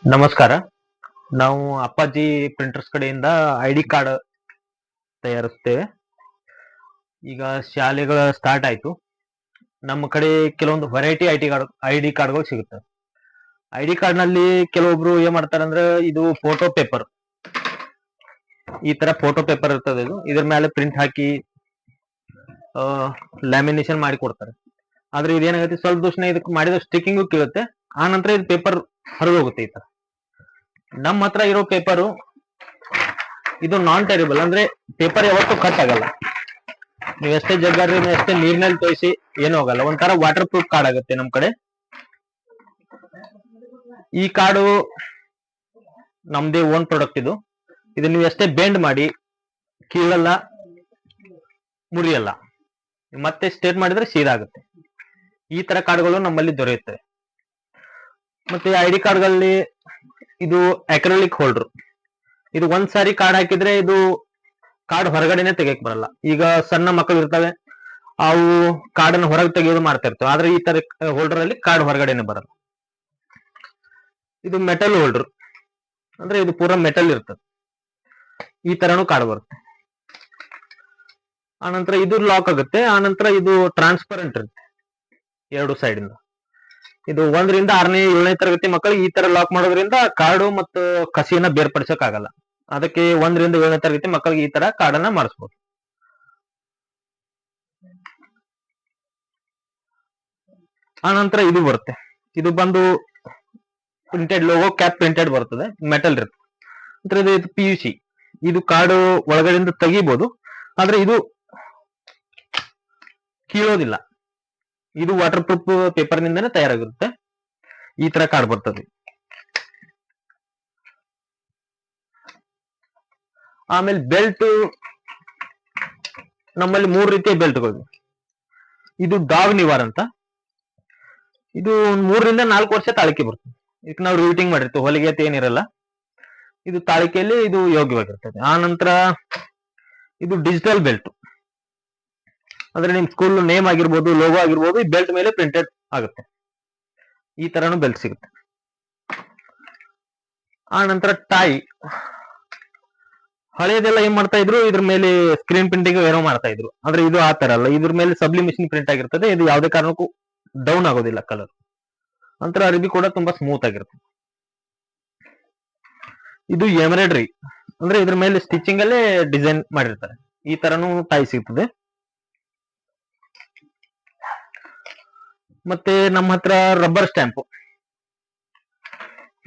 ನಮಸ್ಕಾರ. ನಾವು ಅಪ್ಪಾಜಿ ಪ್ರಿಂಟರ್ಸ್ ಕಡೆಯಿಂದ ಐಡಿ ಕಾರ್ಡ್ ತಯಾರಿಸ್ತೇವೆ. ಈಗ ಶಾಲೆಗಳ ಸ್ಟಾರ್ಟ್ ಆಯ್ತು. ನಮ್ಮ ಕಡೆ ಕೆಲವೊಂದು ವೆರೈಟಿ ಐಡಿ ಕಾರ್ಡ್ಗಳು ಸಿಗುತ್ತೆ. ಐಡಿ ಕಾರ್ಡ್ ನಲ್ಲಿ ಕೆಲವೊಬ್ರು ಏನ್ ಮಾಡ್ತಾರೆ ಅಂದ್ರೆ, ಇದು ಫೋಟೋ ಪೇಪರ್, ಈ ತರ ಫೋಟೋ ಪೇಪರ್ ಇರ್ತದೆ. ಇದ್ರ ಮೇಲೆ ಪ್ರಿಂಟ್ ಹಾಕಿ ಲ್ಯಾಮಿನೇಷನ್ ಮಾಡಿ ಕೊಡ್ತಾರೆ. ಆದ್ರೆ ಇದೇನಾಗುತ್ತೆ, ಸ್ವಲ್ಪ ದಿವಸ ಇದಕ್ಕೆ ಮಾಡಿದ ಸ್ಟಿಕ್ಕಿಂಗು ಕೇಳುತ್ತೆ. ಆ ನಂತರ ಇದು ಪೇಪರ್ ಹರಿದೋಗುತ್ತೆ. ಈ ತರ ನಮ್ಮ ಹತ್ರ ಇರೋ ಪೇಪರು ಇದು ನಾನ್ ಟೆರಿಬಲ್, ಅಂದ್ರೆ ಪೇಪರ್ ಯಾವತ್ತೂ ಕಟ್ ಆಗಲ್ಲ. ನೀವು ಎಷ್ಟೇ ಜಗ್ಗಾಡ್ರಿ, ನೀವು ಎಷ್ಟೇ ನೀರಿನಲ್ಲಿ ತೋರಿಸಿ ಏನೂ ಆಗಲ್ಲ. ಒಂಥರ ವಾಟರ್ ಪ್ರೂಫ್ ಕಾರ್ಡ್ ಆಗುತ್ತೆ ನಮ್ ಕಡೆ. ಈ ಕಾರ್ಡು ನಮ್ದೇ ಓನ್ ಪ್ರಾಡಕ್ಟ್. ಇದು ನೀವು ಎಷ್ಟೇ ಬೆಂಡ್ ಮಾಡಿ ಕೀಳಲ್ಲ, ಮುರಿಯಲ್ಲ, ಮತ್ತೆ ಸ್ಟೇಟ್ ಮಾಡಿದ್ರೆ ಸೀದಾ ಆಗುತ್ತೆ. ಈ ತರ ಕಾರ್ಡ್ಗಳು ನಮ್ಮಲ್ಲಿ ದೊರೆಯುತ್ತವೆ. ಮತ್ತೆ ಐಡಿ ಕಾರ್ಡ್ಗಳಲ್ಲಿ ಇದು ಅಕ್ರಲಿಕ್ ಹೋಲ್ಡರ್. ಇದು ಒಂದ್ ಸಾರಿ ಕಾರ್ಡ್ ಹಾಕಿದ್ರೆ ಇದು ಕಾರ್ಡ್ ಹೊರಗಡೆನೆ ತೆಗಿಯಕ್ ಬರಲ್ಲ. ಈಗ ಸಣ್ಣ ಮಕ್ಕಳು ಇರ್ತವೆ, ಅವು ಕಾರ್ಡ್ ಅನ್ನು ಹೊರಗೆ ತೆಗೆಯೋದು ಮಾಡ್ತಾ ಇರ್ತವೆ. ಆದ್ರೆ ಈ ತರ ಹೋಲ್ಡರ್ ಅಲ್ಲಿ ಕಾರ್ಡ್ ಹೊರಗಡೆನೆ ಬರಲ್ಲ. ಇದು ಮೆಟಲ್ ಹೋಲ್ಡರ್, ಅಂದ್ರೆ ಇದು ಪೂರಾ ಮೆಟಲ್ ಇರ್ತದೆ. ಈ ತರನು ಕಾರ್ಡ್ ಬರುತ್ತೆ. ಆನಂತರ ಇದು ಲಾಕ್ ಆಗುತ್ತೆ. ಆನಂತರ ಇದು ಟ್ರಾನ್ಸ್ಪರೆಂಟ್ ಇರುತ್ತೆ ಎರಡು ಸೈಡ್ ಇಂದ. ಇದು 1ರಿಂದ 6ನೇ 7ನೇ ತರಗತಿ ಮಕ್ಕಳಿಗೆ ಈ ತರ ಲಾಕ್ ಮಾಡೋದ್ರಿಂದ ಕಾರ್ಡು ಮತ್ತು ಕಸಿಯನ್ನ ಬೇರ್ಪಡಿಸಕ್ ಆಗಲ್ಲ. ಅದಕ್ಕೆ 1ರಿಂದ 7ನೇ ತರಗತಿ ಮಕ್ಕಳಿಗೆ ಈ ತರ ಕಾರ್ಡ್ ಅನ್ನ ಮಾಡಿಸ್ಬೋದು. ಆನಂತರ ಇದು ಬರುತ್ತೆ. ಇದು ಬಂದು ಪ್ರಿಂಟೆಡ್ ಲೋಗೋ ಕ್ಯಾಪ್ ಪ್ರಿಂಟೆಡ್ ಬರ್ತದೆ, ಮೆಟಲ್ ಇರುತ್ತೆ. ಅಂದ್ರೆ ಇದು PUC. ಇದು ಕಾರ್ಡ್ ಒಳಗಡೆಯಿಂದ ತೆಗಿಬಹುದು, ಆದ್ರೆ ಇದು ಕೀಳೋದಿಲ್ಲ. ಇದು ವಾಟರ್ ಪ್ರೂಫ್ ಪೇಪರ್ ನಿಂದನೇ ತಯಾರಾಗಿರುತ್ತೆ. ಈ ತರ ಕಾರ್ಡ್ ಬರ್ತದೆ. ಆಮೇಲೆ ಬೆಲ್ಟ್, ನಮ್ಮಲ್ಲಿ 3 ರೀತಿಯ ಬೆಲ್ಟ್ಗಳು. ಇದು ಡಾಗ್ ನಿವಾರ್ ಅಂತ. ಇದು 3ರಿಂದ 4 ವರ್ಷ ತಾಳಿಕೆ ಬರ್ತದೆ. ಇದಕ್ಕೆ ನಾವು ರಿವಿಟಿಂಗ್ ಮಾಡಿರ್ತೀವಿ, ಹೊಲಿಗೆ ಅಂತ ಏನಿರಲ್ಲ. ಇದು ತಾಳಿಕೆಯಲ್ಲಿ ಇದು ಯೋಗ್ಯವಾಗಿರ್ತದೆ. ಆ ನಂತರ ಇದು ಡಿಜಿಟಲ್ ಬೆಲ್ಟ್, ಅಂದ್ರೆ ನಿಮ್ ಸ್ಕೂಲ್ ನೇಮ್ ಆಗಿರ್ಬೋದು, ಲೋಗೋ ಆಗಿರ್ಬೋದು, ಈ ಬೆಲ್ಟ್ ಮೇಲೆ ಪ್ರಿಂಟೆಡ್ ಆಗುತ್ತೆ. ಈ ತರನು ಬೆಲ್ಟ್ ಸಿಗುತ್ತೆ. ಆ ನಂತರ ಟೈ. ಹಳೇದೆಲ್ಲ ಏನ್ ಮಾಡ್ತಾ ಇದ್ರು, ಇದ್ರ ಮೇಲೆ ಸ್ಕ್ರೀನ್ ಪ್ರಿಂಟಿಂಗ್ ಏನೋ ಮಾಡ್ತಾ ಇದ್ರು. ಆದ್ರೆ ಇದು ಆ ತರ ಅಲ್ಲ. ಇದ್ರ ಮೇಲೆ ಸಬ್ಲಿಮೇಷನ್ ಪ್ರಿಂಟ್ ಆಗಿರ್ತದೆ. ಇದು ಯಾವುದೇ ಕಾರಣಕ್ಕೂ ಡೌನ್ ಆಗೋದಿಲ್ಲ ಕಲರ್. ನಂತರ ಅರಿಬಿ ಕೂಡ ತುಂಬಾ ಸ್ಮೂತ್ ಆಗಿರ್ತದೆ. ಇದು ಎಂಬ್ರಾಯ್ಡ್ರಿ, ಅಂದ್ರೆ ಇದ್ರ ಮೇಲೆ ಸ್ಟಿಚಿಂಗ್ ಅಲ್ಲೇ ಡಿಸೈನ್ ಮಾಡಿರ್ತಾರೆ. ಈ ತರನು ಟೈ ಸಿಗ್ತದೆ. ಮತ್ತೆ ನಮ್ಮ ಹತ್ರ ರಬ್ಬರ್ ಸ್ಟ್ಯಾಂಪ್,